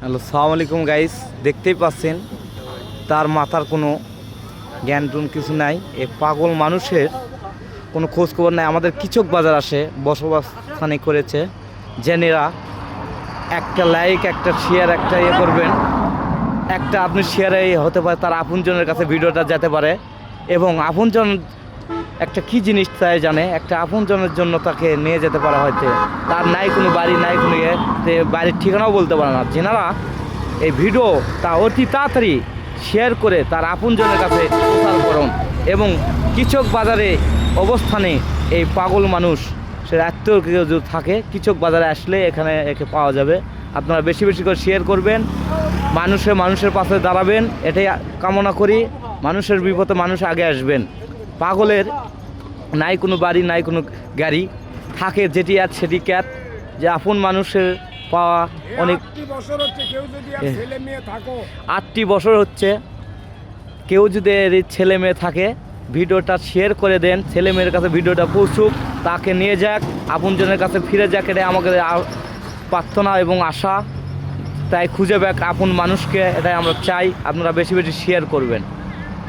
Hello, সালাম আলাইকুম guys. দেখতেই পাচ্ছেন তার মাথার কোনো জ্ঞান টুন কিছু নাই। এই পাগল মানুষের কোনো খোঁজ খবর নাই। আমাদের কিচক বাজার আসে বসবাসস্থানে করেছে। জেনেরা একটা লাইক, একটা শেয়ার, একটা করবেন। একটা আপনি শেয়ারে হতে পারে তার আপনজনের কাছে ভিডিওটা যেতে পারে, এবং আপনজন একটা কি জিনিস তাই জানে, একটা আপনজনের জন্য তাকে নিয়ে যেতে পারা হয়তো। তার নাই কোনো বাড়ি, নাই কোনো বাড়ির ঠিকানাও বলতে পারে না। যেনারা এই ভিডিও তা অতি তাড়াতাড়ি শেয়ার করে তার আপনজনের কাছে প্রচার করুন, এবং কিচক বাজারে অবস্থানে এই পাগল মানুষ সে আত্মীয় কেউ যদি থাকে কিচক বাজারে আসলে এখানে একে পাওয়া যাবে। আপনারা বেশি বেশি করে শেয়ার করবেন, মানুষের পাশে দাঁড়াবেন, এটাই কামনা করি। মানুষের বিপদে মানুষ আগে আসবেন। পাগলের নাই কোনো বাড়ি, নাই কোনো গাড়ি, থাকে যেটি আর সেটি ক্যাত। যে আপন মানুষের পাওয়া অনেক। 8টি বছর হচ্ছে কেউ যদি এর ছেলে মেয়ে থাকে, ভিডিওটা শেয়ার করে দেন, ছেলে মেয়ের কাছে ভিডিওটা পৌঁছুক, তাকে নিয়ে যাক, আপনজনের কাছে ফিরে যাক। এটাই আমাদের প্রার্থনা এবং আশা। তাই খুঁজে পাক আপন মানুষকে, এটাই আমরা চাই। আপনারা বেশি বেশি শেয়ার করবেন।